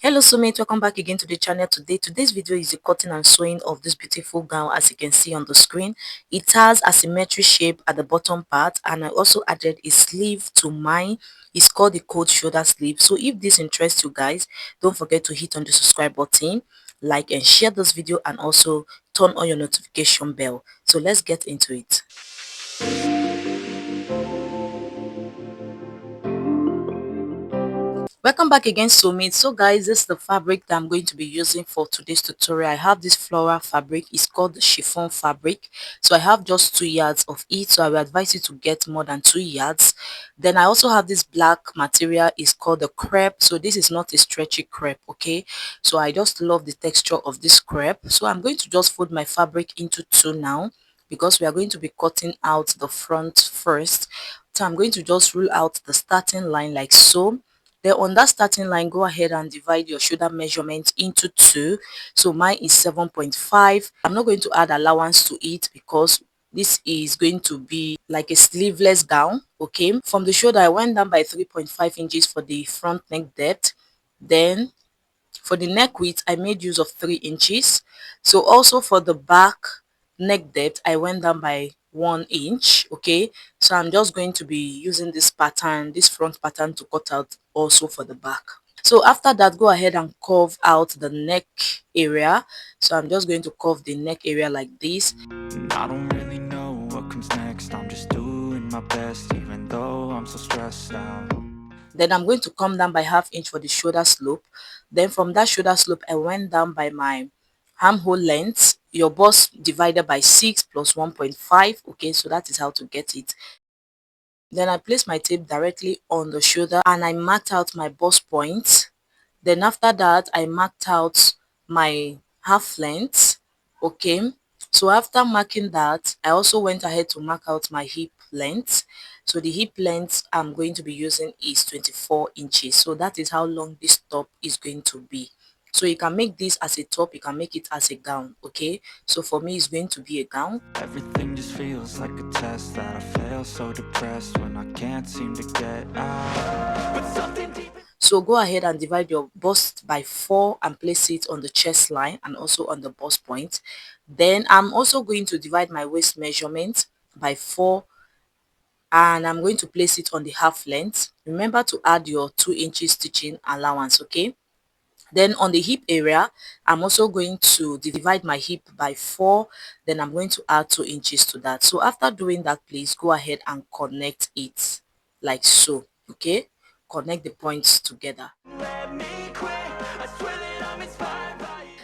Hello soulmate, welcome back again to the channel. Today's video is the cutting and sewing of this beautiful gown. As you can see on the screen, it has a symmetry shape at the bottom part, and I also added a sleeve to mine. It's called the cold shoulder sleeve. So if this interests you guys, don't forget to hit on the subscribe button, like and share this video, and also turn on your notification bell. So let's get into it. Welcome back again soulmates. So guys, this is the fabric that I'm going to be using for today's tutorial. I have this floral fabric. It's called the chiffon fabric. So I have just 2 yards of it, so I will advise you to get more than 2 yards. Then I also have this black material. It's called the crepe. So this is not a stretchy crepe, okay? So I just love the texture of this crepe. So I'm going to just fold my fabric into 2 now, because we are going to be cutting out the front first. So I'm going to just rule out the starting line like so. Then on that starting line, go ahead and divide your shoulder measurement into 2. So mine is 7.5. I'm not going to add allowance to it because this is going to be like a sleeveless gown, okay? From the shoulder, I went down by 3.5 inches for the front neck depth. Then for the neck width, I made use of 3 inches. So also for the back neck depth, I went down by 1 inch, okay? So I'm just going to be using this pattern, this front pattern, to cut out also for the back. So after that, go ahead and curve out the neck area. So I'm just going to curve the neck area like this. I don't really know what comes next. I'm just doing my best, even though I'm so stressed out. Then I'm going to come down by ½ inch for the shoulder slope. Then from that shoulder slope, I went down by my armhole length, your bust divided by 6 plus 1.5. Okay, so that is how to get it. Then I placed my tape directly on the shoulder and I marked out my bust point. Then after that, I marked out my half length. Okay, so after marking that, I also went ahead to mark out my hip length. So the hip length I'm going to be using is 24 inches. So that is how long this top is going to be. So you can make this as a top, you can make it as a gown, okay? So for me, it's going to be a gown. Everything just feels like a test that I fail, so depressed when I can't seem to get out. But something deep. So go ahead and divide your bust by 4 and place it on the chest line and also on the bust point. Then I'm also going to divide my waist measurement by 4 and I'm going to place it on the half length. Remember to add your 2 inches stitching allowance, okay? Then on the hip area, I'm also going to divide my hip by 4. Then I'm going to add 2 inches to that. So after doing that, please go ahead and connect it like so, okay? Connect the points together.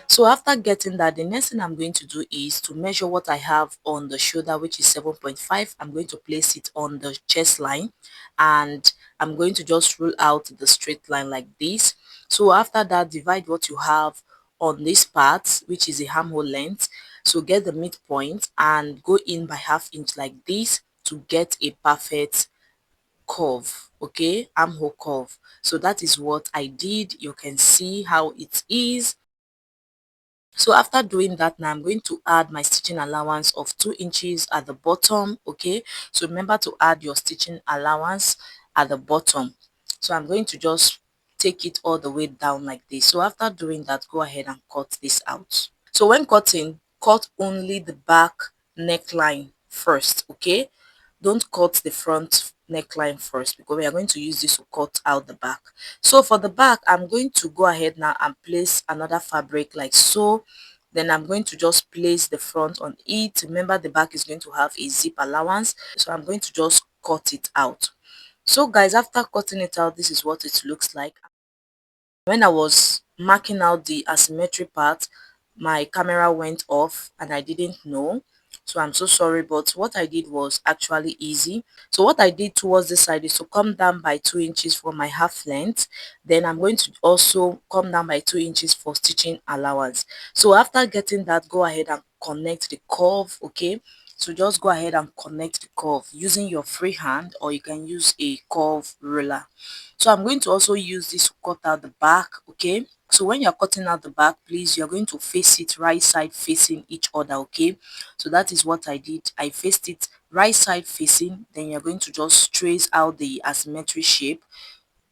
So after getting that, the next thing I'm going to do is to measure what I have on the shoulder, which is 7.5. I'm going to place it on the chest line and I'm going to just rule out the straight line like this. So after that, divide what you have on this part, which is the armhole length. So get the midpoint and go in by ½ inch like this to get a perfect curve, okay? Armhole curve. So that is what I did. You can see how it is. So after doing that, now I'm going to add my stitching allowance of 2 inches at the bottom, okay? So remember to add your stitching allowance at the bottom. So I'm going to just take it all the way down like this. So after doing that, go ahead and cut this out. So when cutting, cut only the back neckline first, okay? Don't cut the front neckline first because we are going to use this to cut out the back. So for the back, I'm going to go ahead now and place another fabric like so. Then I'm going to just place the front on it. Remember, the back is going to have a zip allowance, so I'm going to just cut it out. So guys, after cutting it out, this is what it looks like. When I was marking out the asymmetry part, my camera went off and I didn't know. So I'm so sorry, but what I did was actually easy. So what I did towards this side is to come down by 2 inches for my half length. Then I'm going to also come down by 2 inches for stitching allowance. So after getting that, go ahead and connect the curve, okay? So just go ahead and connect the curve using your free hand, or you can use a curve ruler. So I'm going to also use this to cut out the back, okay? So when you're cutting out the back, please, you're going to face it right side facing each other, okay? So that is what I did. I faced it right side facing. Then you're going to just trace out the asymmetry shape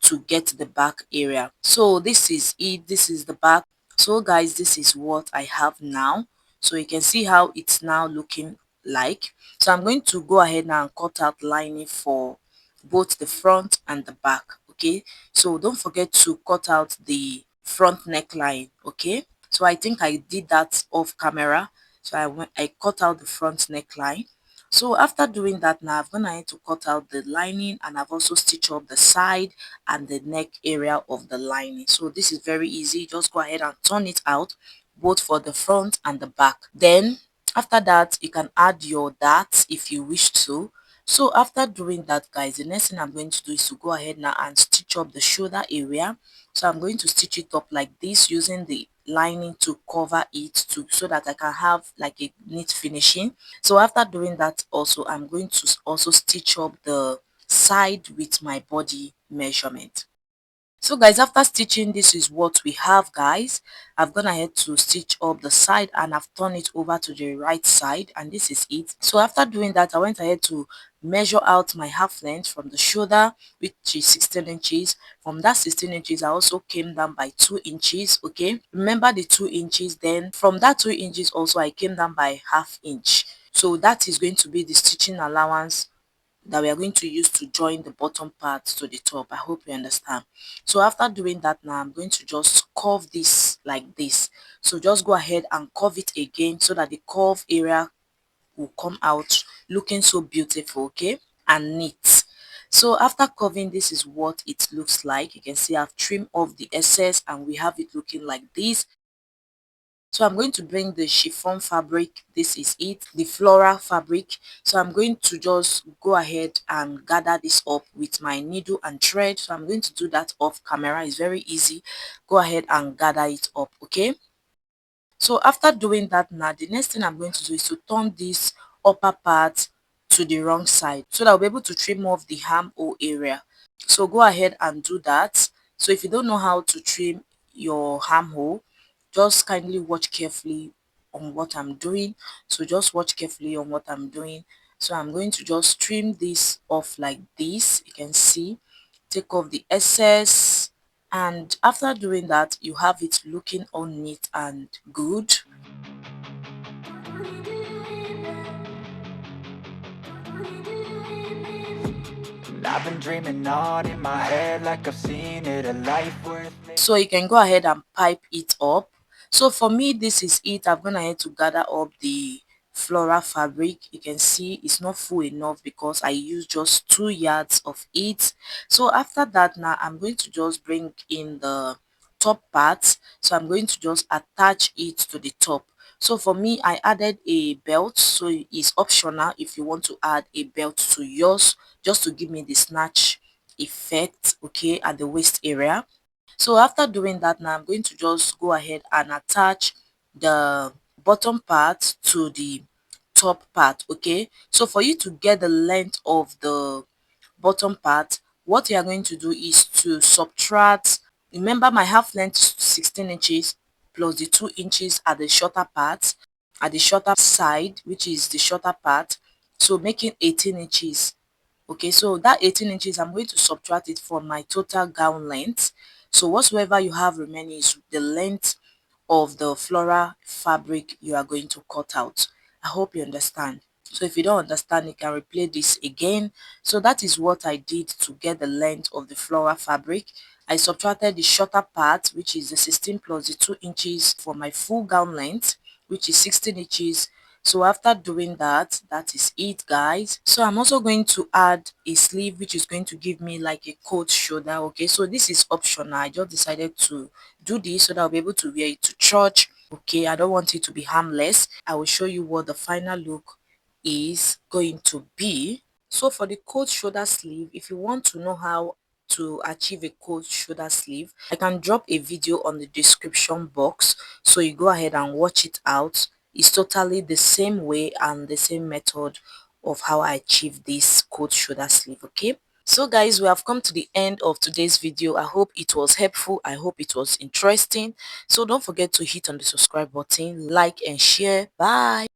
to get the back area. So this is it, this is the back. So guys, this is what I have now. So you can see how it's now looking like. So I'm going to go ahead now and cut out lining for both the front and the back. Okay, so don't forget to cut out the front neckline. Okay, so I think I did that off camera. So I cut out the front neckline. So after doing that, now I've gone ahead to cut out the lining, and I've also stitched up the side and the neck area of the lining. So this is very easy. Just go ahead and turn it out both for the front and the back. Then after that, you can add your darts if you wish to. So after doing that, guys, the next thing I'm going to do is to go ahead now and stitch up the shoulder area. So I'm going to stitch it up like this using the lining to cover it to so that I can have like a neat finishing. So after doing that, also I'm going to also stitch up the side with my body measurement. So guys, after stitching, this is what we have, guys. I've gone ahead to stitch up the side and I've turned it over to the right side, and this is it. So after doing that, I went ahead to measure out my half length from the shoulder, which is 16 inches. From that 16 inches, I also came down by 2 inches. Okay, remember the 2 inches. Then from that 2 inches also, I came down by half inch. So that is going to be the stitching allowance that we are going to use to join the bottom part to the top. I hope you understand. So after doing that, now I'm going to just curve this like this. So just go ahead and curve it again so that the curve area will come out looking so beautiful, okay, and neat. So after curving, this is what it looks like. You can see I've trimmed off the excess and we have it looking like this. So I'm going to bring the chiffon fabric. This is it, the floral fabric. So I'm going to just go ahead and gather this up with my needle and thread. So I'm going to do that off camera. It's very easy. Go ahead and gather it up, okay? So after doing that, now the next thing I'm going to do is to turn this upper part to the wrong side so that I'll be able to trim off the armhole area. So go ahead and do that. So if you don't know how to trim your armhole, just kindly watch carefully on what I'm doing. So just watch carefully on what I'm doing. So I'm going to just trim this off like this. You can see, take off the excess, and after doing that, you have it looking all neat and good. And I've been dreaming on in my head like I've seen it, a life worth living. So you can go ahead and pipe it up. So for me, this is it. I'm gonna head to gather up the floral fabric. You can see it's not full enough because I used just 2 yards of it. So after that, now I'm going to just bring in the top part. So I'm going to just attach it to the top. So for me, I added a belt, so it's optional if you want to add a belt to yours, just to give me the snatch effect, okay, at the waist area. So after doing that, now I'm going to just go ahead and attach the bottom part to the top part, okay? So for you to get the length of the bottom part, what you are going to do is to subtract, remember my half length is 16 inches plus the 2 inches at the shorter part, at the shorter side, which is the shorter part, so making 18 inches. Okay, so that 18 inches, I'm going to subtract it from my total gown length. So whatsoever you have remaining is the length of the floral fabric you are going to cut out. I hope you understand. So if you don't understand, you can replay this again. So that is what I did to get the length of the floral fabric. I subtracted the shorter part, which is the 16 plus the 2 inches for my full gown length, which is 16 inches. So after doing that, that is it, guys. So I'm also going to add a sleeve which is going to give me like a coat shoulder. Okay, so this is optional. I just decided to do this so that I'll be able to wear it to church. Okay, I don't want it to be harmless. I will show you what the final look is going to be. So for the coat shoulder sleeve, if you want to know how to achieve a coat shoulder sleeve, I can drop a video on the description box, so you go ahead and watch it out. It's totally the same way and the same method of how I achieve this coat shoulder sleeve. Okay, so guys, we have come to the end of today's video. I hope it was helpful. I hope it was interesting. So don't forget to hit on the subscribe button, like and share. Bye.